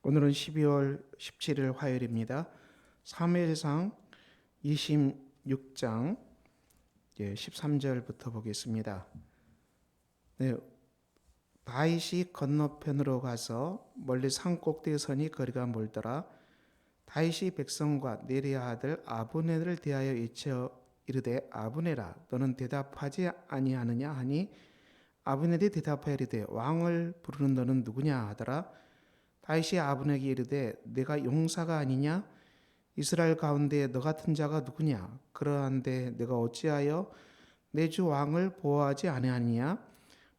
오늘은 12월 17일 화요일입니다. 사무엘상 26장 13절부터 보겠습니다. 네, 다윗이 건너편으로 가서 멀리 산 꼭대기에 서니 거리가 멀더라. 다윗이 백성과 네리야 아들 아브넬을 대하여 외쳐 이르되 아브넬아 너는 대답하지 아니하느냐 하니 아브넬이 대답하여 이르되 왕을 부르는 너는 누구냐 하더라. 다윗이 아브넬에게 이르되 내가 용사가 아니냐? 이스라엘 가운데 너 같은 자가 누구냐? 그러한데 내가 어찌하여 내 주 왕을 보호하지 아니하느냐?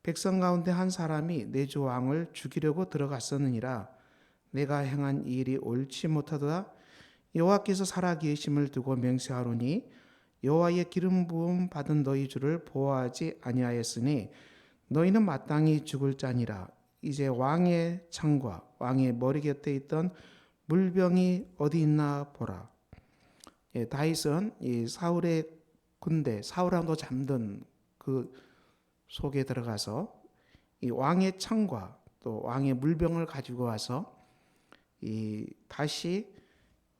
백성 가운데 한 사람이 내 주 왕을 죽이려고 들어갔었느니라. 내가 행한 이 일이 옳지 못하도다. 여호와께서 살아계심을 두고 맹세하노니 여호와의 기름 부음 받은 너희 주를 보호하지 아니하였으니 너희는 마땅히 죽을 자니라. 이제 왕의 창과 왕의 머리 곁에 있던 물병이 어디 있나 보라. 다윗은 이 사울의 군대, 사울왕도 잠든 그 속에 들어가서 이 왕의 창과 또 왕의 물병을 가지고 와서 다시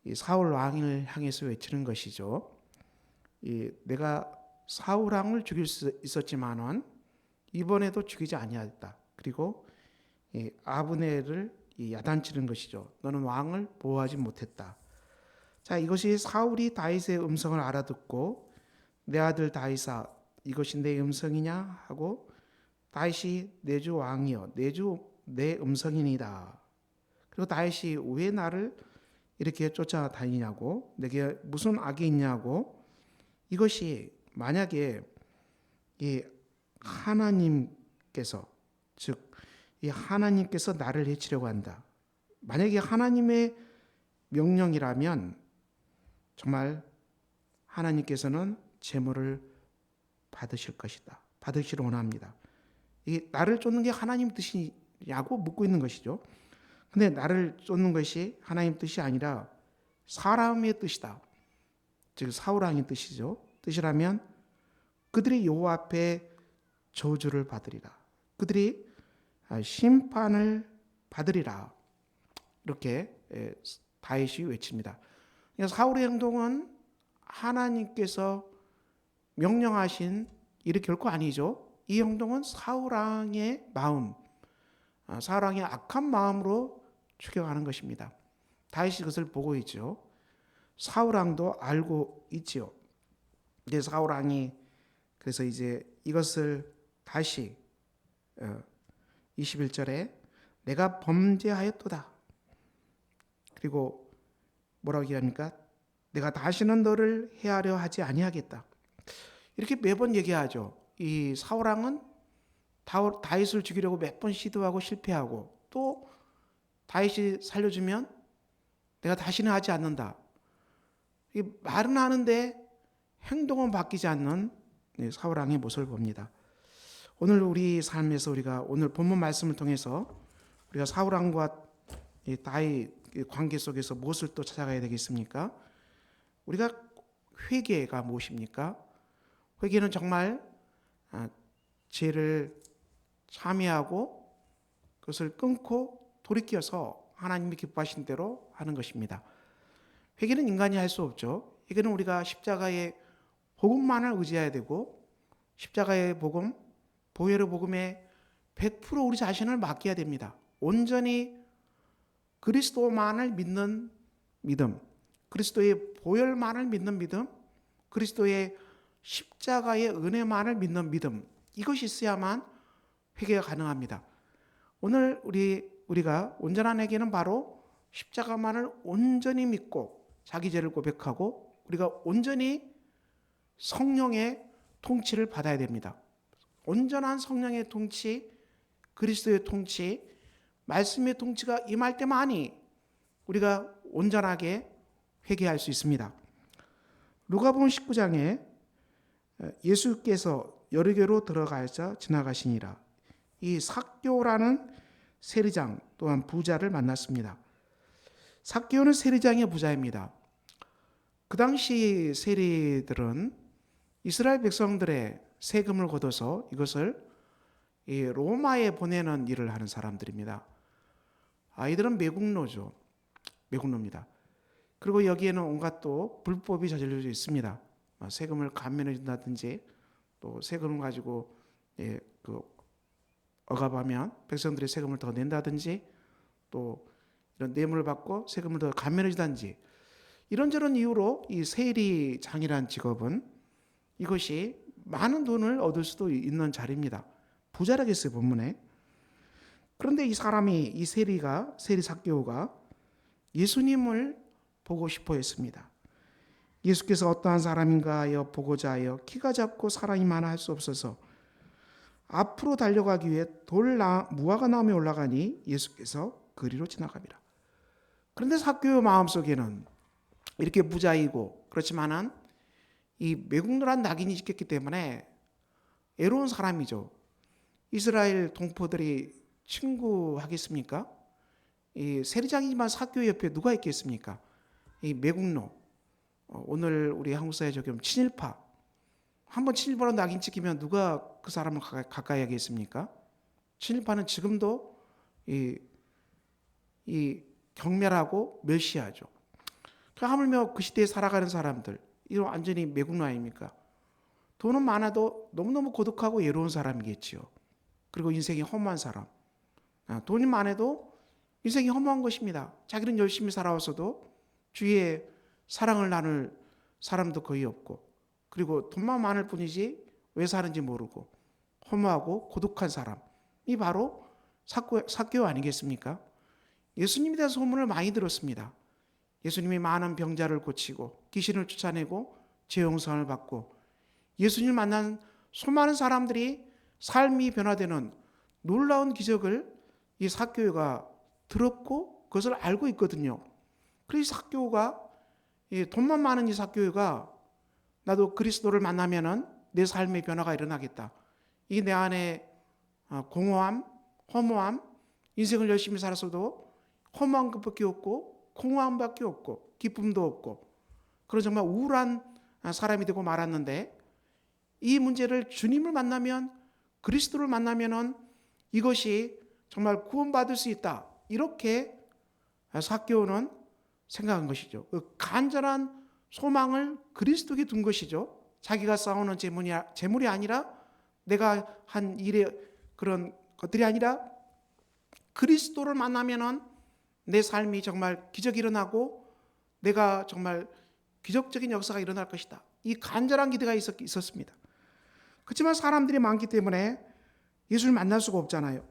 이 사울 왕을 향해서 외치는 것이죠. 내가 사울 왕을 죽일 수 있었지만은 이번에도 죽이지 아니하였다. 그리고 아브넬을 야단치는 것이죠. 너는 왕을 보호하지 못했다. 자, 이것이 사울이 다윗의 음성을 알아듣고 내 아들 다윗아 이것이 내 음성이냐 하고 다윗이 내 주 왕이여 내 음성이니이다. 그리고 다윗이 왜 나를 이렇게 쫓아다니냐고 내게 무슨 악이 있냐고 이것이 만약에 이 하나님께서 즉 이 하나님께서 나를 해치려고 한다. 만약에 하나님의 명령이라면 정말 하나님께서는 제물을 받으실 것이다. 받으시려 원합니다. 이 나를 쫓는 게 하나님 뜻이냐고 묻고 있는 것이죠. 근데 나를 쫓는 것이 하나님 뜻이 아니라 사람의 뜻이다. 즉 사울 왕의 뜻이죠. 뜻이라면 그들이 여호와 앞에 저주를 받으리라. 그들이 심판을 받으리라. 이렇게 다윗이 외칩니다. 사울의 행동은 하나님께서 명령하신 일이 결코 아니죠. 이 행동은 사울 왕의 마음, 사울 왕의 악한 마음으로 추격하는 것입니다. 다윗이 그것을 보고 있죠. 사울 왕도 알고 있지요. 이제 사울 왕이 그래서 이제 이것을 다시 21절에 내가 범죄하였도다. 그리고 뭐라고 얘기합니까? 내가 다시는 너를 해하려 하지 아니하겠다. 이렇게 매번 얘기하죠. 이 사울왕은 다윗을 죽이려고 몇 번 시도하고 실패하고 또 다윗이 살려주면 내가 다시는 하지 않는다. 말은 하는데 행동은 바뀌지 않는 사울왕의 모습을 봅니다. 오늘 우리 삶에서 우리가 오늘 본문 말씀을 통해서 우리가 사울 왕과 다윗 관계 속에서 무엇을 또 찾아가야 되겠습니까? 우리가 회개가 무엇입니까? 회개는 정말 죄를 참회하고 그것을 끊고 돌이켜서 하나님이 기뻐하신 대로 하는 것입니다. 회개는 인간이 할 수 없죠. 회개는 우리가 십자가의 복음만을 의지해야 되고 십자가의 복음 보혈의 복음에 100% 우리 자신을 맡겨야 됩니다. 온전히 그리스도만을 믿는 믿음, 그리스도의 보혈만을 믿는 믿음, 그리스도의 십자가의 은혜만을 믿는 믿음, 이것이 있어야만 회개가 가능합니다. 오늘 우리가 온전한 회개는 바로 십자가만을 온전히 믿고 자기 죄를 고백하고 우리가 온전히 성령의 통치를 받아야 됩니다. 온전한 성령의 통치, 그리스도의 통치, 말씀의 통치가 임할 때만이 우리가 온전하게 회개할 수 있습니다. 누가복음 19장에 예수께서 여리고로 들어가서 지나가시니라. 이 삭개오라는 세리장 또한 부자를 만났습니다. 삭개오는 세리장의 부자입니다. 그 당시 세리들은 이스라엘 백성들의 세금을 걷어서 이것을 로마에 보내는 일을 하는 사람들입니다. 이들은 매국노죠. 매국노입니다. 그리고 여기에는 온갖 또 불법이 저질러져 있습니다. 세금을 감면해 준다든지 또 세금을 가지고 억압하면 백성들의 세금을 더 낸다든지 또 이런 뇌물을 받고 세금을 더 감면해 주든지 이런저런 이유로 이 세리장이라는 직업은 이것이 많은 돈을 얻을 수도 있는 자리입니다. 부자라겠어요, 본문에. 그런데 이 사람이 이 세리 삭개오가 예수님을 보고 싶어 했습니다. 예수께서 어떠한 사람인가 하여 보고자 하여 키가 작고 사람이 많아 할 수 없어서 앞으로 달려가기 위해 무화과 나무에 올라가니 예수께서 그리로 지나갑니다. 그런데 삭개오 마음속에는 이렇게 부자이고 그렇지만은 이 매국노란 낙인이 찍혔기 때문에 애로운 사람이죠. 이스라엘 동포들이 친구하겠습니까? 이 세리장이지만 삭개오 옆에 누가 있겠습니까? 이 매국노. 오늘 우리 한국 사회 적용 친일파. 한번 친일파로 낙인 찍히면 누가 그 사람을 가까이 하겠습니까? 친일파는 지금도 이 경멸하고 멸시하죠. 하물며 그 시대에 살아가는 사람들, 이거 완전히 매국노 아닙니까? 돈은 많아도 너무너무 고독하고 외로운 사람이겠지요. 그리고 인생이 허무한 사람. 돈이 많아도 인생이 허무한 것입니다. 자기는 열심히 살아왔어도 주위에 사랑을 나눌 사람도 거의 없고, 그리고 돈만 많을 뿐이지 왜 사는지 모르고 허무하고 고독한 사람이 바로 삭개오 아니겠습니까? 예수님에 대한 소문을 많이 들었습니다. 예수님이 많은 병자를 고치고 귀신을 쫓아내고 죄 용서를 받고 예수님을 만난 수많은 사람들이 삶이 변화되는 놀라운 기적을 이 삭개오가 들었고 그것을 알고 있거든요. 그래서 삭개오가 돈만 많은 이 삭개오가 나도 그리스도를 만나면은 내 삶의 변화가 일어나겠다. 이 내 안에 공허함, 허무함, 인생을 열심히 살았어도 허무한 것밖에 없고 공허함밖에 없고 기쁨도 없고 그런 정말 우울한 사람이 되고 말았는데 이 문제를 주님을 만나면 그리스도를 만나면은 이것이 정말 구원받을 수 있다. 이렇게 삭개오는 생각한 것이죠. 그 간절한 소망을 그리스도께 둔 것이죠. 자기가 쌓아놓은 재물이 아니라 내가 한 일의 그런 것들이 아니라 그리스도를 만나면은 내 삶이 정말 기적이 일어나고 내가 정말 기적적인 역사가 일어날 것이다. 이 간절한 기대가 있었습니다. 그렇지만 사람들이 많기 때문에 예수를 만날 수가 없잖아요.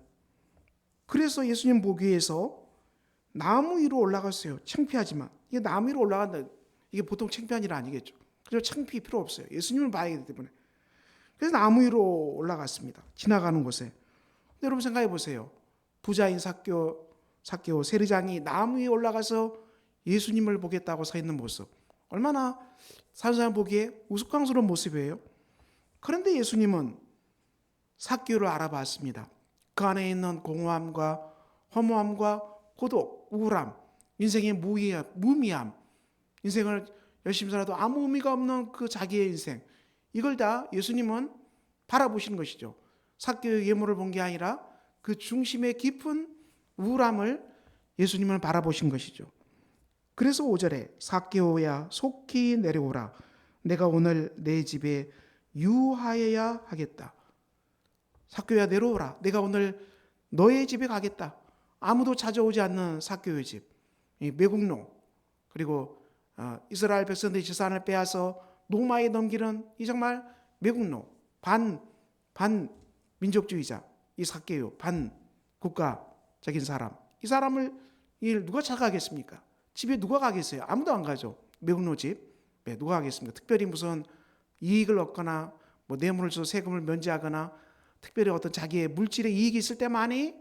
그래서 예수님 보기 위해서 나무 위로 올라갔어요. 창피하지만 이게 나무 위로 올라간다. 이게 보통 창피한 일 아니겠죠. 그래서 창피 필요 없어요. 예수님을 봐야 하기 때문에. 그래서 나무 위로 올라갔습니다. 지나가는 곳에. 여러분 생각해 보세요. 부자인 삭개오 세리장이 나무 위에 올라가서 예수님을 보겠다고 서 있는 모습. 얼마나 사는 사람 보기에 우스꽝스러운 모습이에요. 그런데 예수님은 삭개오를 알아봤습니다. 그 안에 있는 공허함과 허무함과 고독, 우울함, 인생의 무미함, 인생을 열심히 살아도 아무 의미가 없는 그 자기의 인생, 이걸 다 예수님은 바라보시는 것이죠. 삭개오의 예물을 본 게 아니라 그 중심의 깊은 우울함을 예수님은 바라보신 것이죠. 그래서 5절에 삭개오야 속히 내려오라. 내가 오늘 내 집에 유하여야 하겠다. 삭개오야 내려오라. 내가 오늘 너의 집에 가겠다. 아무도 찾아오지 않는 삭개오의 집. 매국노 그리고 이스라엘 백성들의 재산을 빼앗아 노마에 넘기는 이 정말 매국노 반 민족주의자 이 삭개오 반 국가적인 사람. 이 사람을 누가 찾아가겠습니까? 집에 누가 가겠어요? 아무도 안 가죠. 매국노 집 누가 가겠습니까? 특별히 무슨 이익을 얻거나 뭐 뇌물을 줘서 세금을 면제하거나 특별히 어떤 자기의 물질의 이익이 있을 때만이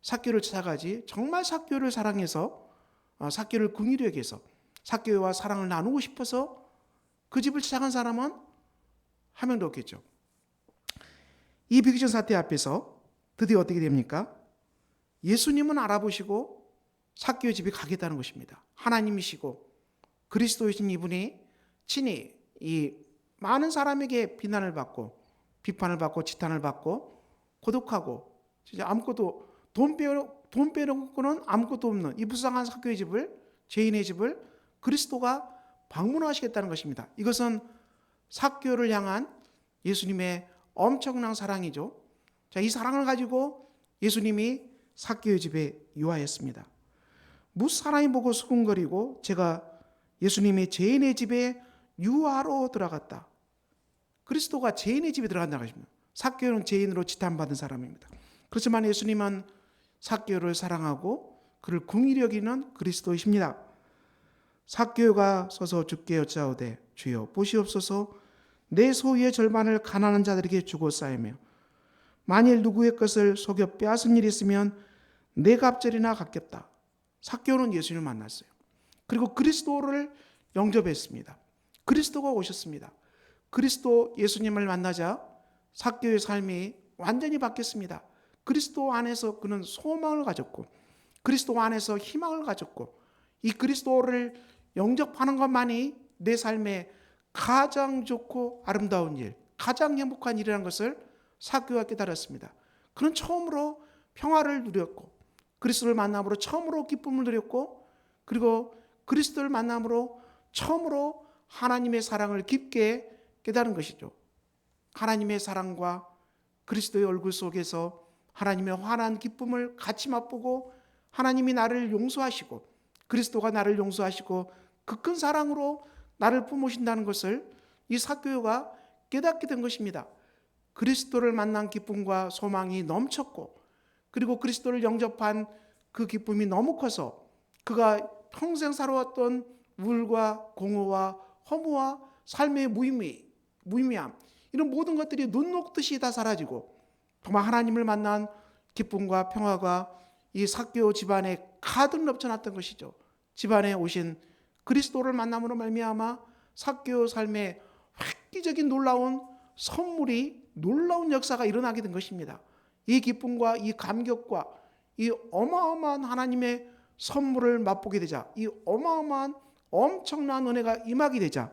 삭개오를 찾아가지. 정말 삭개오를 사랑해서 삭개오를 긍휼히 여겨서 삭개오와 사랑을 나누고 싶어서 그 집을 찾아간 사람은 한 명도 없겠죠. 이 비극적 사태 앞에서 드디어 어떻게 됩니까? 예수님은 알아보시고 삭개오 집에 가겠다는 것입니다. 하나님이시고 그리스도이신 이분이 친히 이 많은 사람에게 비난을 받고 비판을 받고 지탄을 받고 고독하고 진짜 아무것도 돈 돈 빼놓고는 아무것도 없는 이 불쌍한 삭개오의 집을, 죄인의 집을 그리스도가 방문하시겠다는 것입니다. 이것은 삭개오를 향한 예수님의 엄청난 사랑이죠. 자, 이 사랑을 가지고 예수님이 삭개오의 집에 유하였습니다. 무사람이 보고 수군거리고 제가 예수님의 죄인의 집에 유하러 들어갔다. 그리스도가 죄인의 집에 들어간다고 하십니다. 삭개오는 죄인으로 지탄받은 사람입니다. 그렇지만 예수님은 삭개오를 사랑하고 그를 긍휼히 여기는 그리스도이십니다. 삭개오가 서서 주께 여짜오되 주여 보시옵소서 내 소유의 절반을 가난한 자들에게 주고 쌓이며 만일 누구의 것을 속여 빼앗은 일이 있으면 내 갑절이나 갚겠다. 삭개오는 예수님을 만났어요. 그리고 그리스도를 영접했습니다. 그리스도가 오셨습니다. 그리스도 예수님을 만나자 삭개오의 삶이 완전히 바뀌었습니다. 그리스도 안에서 그는 소망을 가졌고 그리스도 안에서 희망을 가졌고 이 그리스도를 영접하는 것만이 내 삶에 가장 좋고 아름다운 일, 가장 행복한 일이라는 것을 삭개오가 깨달았습니다. 그는 처음으로 평화를 누렸고 그리스도를 만남으로 처음으로 기쁨을 누렸고 그리고 그리스도를 만남으로 처음으로 하나님의 사랑을 깊게 깨달은 것이죠. 하나님의 사랑과 그리스도의 얼굴 속에서 하나님의 환한 기쁨을 같이 맛보고 하나님이 나를 용서하시고 그리스도가 나를 용서하시고 그 큰 사랑으로 나를 품으신다는 것을 이 삭개오가 깨닫게 된 것입니다. 그리스도를 만난 기쁨과 소망이 넘쳤고 그리고 그리스도를 영접한 그 기쁨이 너무 커서 그가 평생 살아왔던 우울과 공허와 허무와 삶의 무의미함 이런 모든 것들이 눈 녹듯이 다 사라지고 정말 하나님을 만난 기쁨과 평화가 이 삭개오 집안에 가득 넘쳐났던 것이죠. 집안에 오신 그리스도를 만남으로 말미암아 삭개오 삶에 획기적인 놀라운 선물이 놀라운 역사가 일어나게 된 것입니다. 이 기쁨과 이 감격과 이 어마어마한 하나님의 선물을 맛보게 되자 이 어마어마한 엄청난 은혜가 임하게 되자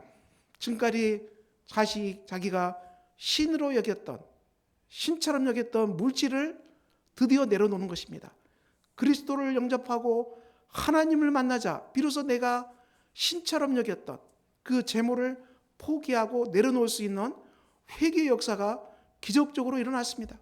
지금까지 자기가 신으로 여겼던 신처럼 여겼던 물질을 드디어 내려놓는 것입니다. 그리스도를 영접하고 하나님을 만나자 비로소 내가 신처럼 여겼던 그 재물을 포기하고 내려놓을 수 있는 회개의 역사가 기적적으로 일어났습니다.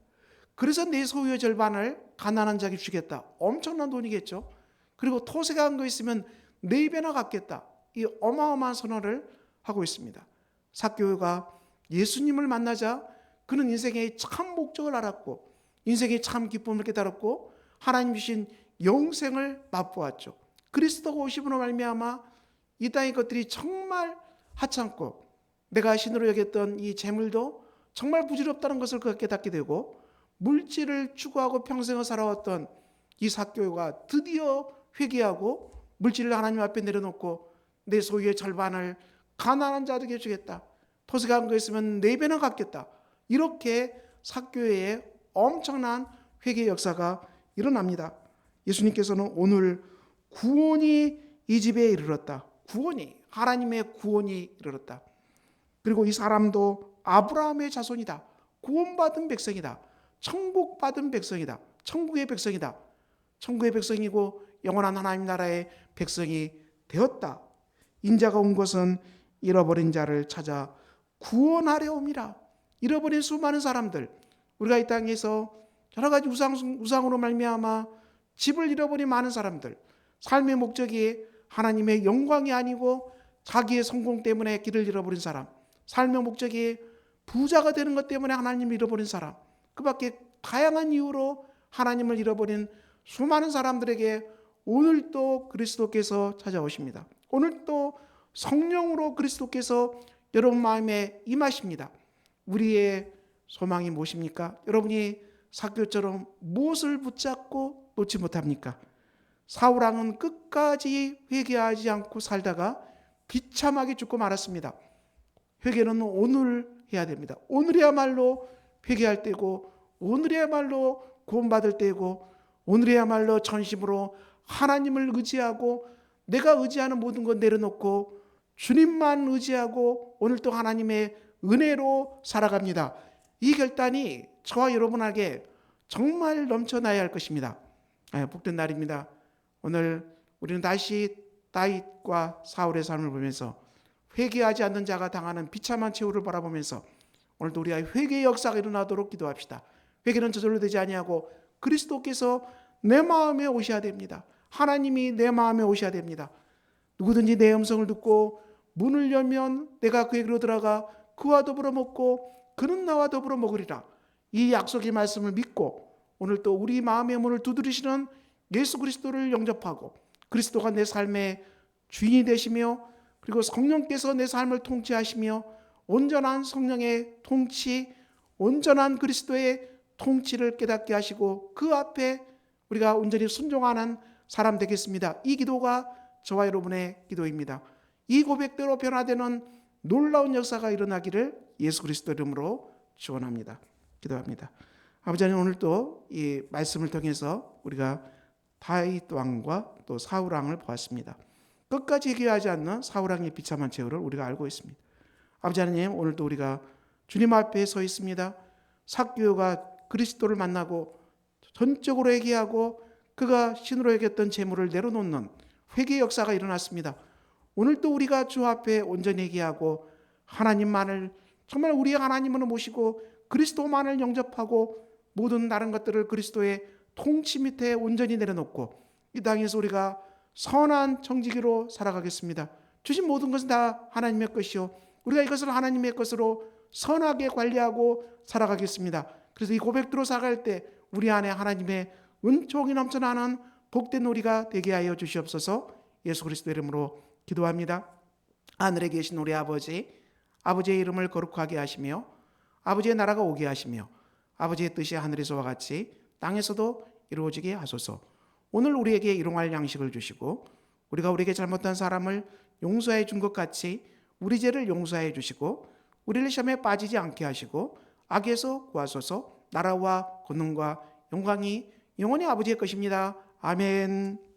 그래서 내 소유의 절반을 가난한 자에게 주겠다. 엄청난 돈이겠죠. 그리고 토색한 거 있으면 4배나 갚겠다. 이 어마어마한 선언을 하고 있습니다. 삭개오가 예수님을 만나자 그는 인생의 참 목적을 알았고 인생의 참 기쁨을 깨달았고 하나님 주신 영생을 맛보았죠. 그리스도가 오심으로 말미암아 이 땅의 것들이 정말 하찮고 내가 신으로 여겼던 이 재물도 정말 부질없다는 것을 그가 깨닫게 되고 물질을 추구하고 평생을 살아왔던 이 삭개오가 드디어 회개하고 물질을 하나님 앞에 내려놓고 내 소유의 절반을 가난한 자들에게 주겠다. 토색한 거 있으면 4배나 갚겠다. 이렇게 삭개오의 엄청난 회개의 역사가 일어납니다. 예수님께서는 오늘 구원이 이 집에 이르렀다. 구원이 하나님의 구원이 이르렀다. 그리고 이 사람도 아브라함의 자손이다. 구원받은 백성이다. 천국받은 백성이다. 천국의 백성이다. 천국의 백성이고 영원한 하나님 나라의 백성이 되었다. 인자가 온 것은 잃어버린 자를 찾아 구원하려 옴이라. 잃어버린 수많은 사람들, 우리가 이 땅에서 여러 가지 우상으로 말미암아 집을 잃어버린 많은 사람들, 삶의 목적이 하나님의 영광이 아니고 자기의 성공 때문에 길을 잃어버린 사람, 삶의 목적이 부자가 되는 것 때문에 하나님을 잃어버린 사람, 그 밖에 다양한 이유로 하나님을 잃어버린 수많은 사람들에게 오늘 또 그리스도께서 찾아오십니다. 오늘 또 성령으로 그리스도께서 여러분 마음에 임하십니다. 우리의 소망이 무엇입니까? 여러분이 삭개오처럼 무엇을 붙잡고 놓지 못합니까? 사울왕은 끝까지 회개하지 않고 살다가 비참하게 죽고 말았습니다. 회개는 오늘 해야 됩니다. 오늘이야말로 회개할 때고 오늘이야말로 구원받을 때고 오늘이야말로 전심으로 하나님을 의지하고 내가 의지하는 모든 것 내려놓고 주님만 의지하고 오늘도 하나님의 은혜로 살아갑니다. 이 결단이 저와 여러분에게 정말 넘쳐나야 할 것입니다. 복된 날입니다. 오늘 우리는 다시 다윗과 사울의 삶을 보면서 회개하지 않는 자가 당하는 비참한 최후를 바라보면서 오늘도 우리가 회개의 역사가 일어나도록 기도합시다. 회개는 저절로 되지 아니하고 그리스도께서 내 마음에 오셔야 됩니다. 하나님이 내 마음에 오셔야 됩니다. 누구든지 내 음성을 듣고 문을 열면 내가 그에게로 들어가 그와 더불어 먹고 그는 나와 더불어 먹으리라. 이 약속의 말씀을 믿고 오늘 또 우리 마음의 문을 두드리시는 예수 그리스도를 영접하고 그리스도가 내 삶의 주인이 되시며 그리고 성령께서 내 삶을 통치하시며 온전한 성령의 통치, 온전한 그리스도의 통치를 깨닫게 하시고 그 앞에 우리가 온전히 순종하는 사람 되겠습니다. 이 기도가 저와 여러분의 기도입니다. 이 고백대로 변화되는 놀라운 역사가 일어나기를 예수 그리스도 이름으로 축원합니다. 기도합니다. 아버지 하나님, 오늘도 이 말씀을 통해서 우리가 다윗 왕과 또 사울 왕을 보았습니다. 끝까지 회개하지 않는 사울 왕의 비참한 최후를 우리가 알고 있습니다. 아버지 하나님, 오늘도 우리가 주님 앞에 서 있습니다. 삭개오가 그리스도를 만나고 전적으로 회개하고 그가 신으로 여겼던 재물을 내려놓는 회개 역사가 일어났습니다. 오늘도 우리가 주 앞에 온전히 회개하고 하나님만을 정말 우리의 하나님으로 모시고 그리스도만을 영접하고 모든 다른 것들을 그리스도의 통치 밑에 온전히 내려놓고 이 땅에서 우리가 선한 정직으로 살아가겠습니다. 주신 모든 것은 다 하나님의 것이요 우리가 이것을 하나님의 것으로 선하게 관리하고 살아가겠습니다. 그래서 이 고백대로 살아갈 때 우리 안에 하나님의 은총이 넘쳐나는 복된 우리가 되게 하여 주시옵소서. 예수 그리스도 이름으로 기도합니다. 하늘에 계신 우리 아버지, 아버지의 이름을 거룩하게 하시며 아버지의 나라가 오게 하시며 아버지의 뜻이 하늘에서와 같이 땅에서도 이루어지게 하소서. 오늘 우리에게 일용할 양식을 주시고 우리가 우리에게 잘못한 사람을 용서해 준 것 같이 우리 죄를 용서해 주시고 우리를 시험에 빠지지 않게 하시고 악에서 구하소서. 나라와 권능과 영광이 영원히 아버지의 것입니다. 아멘.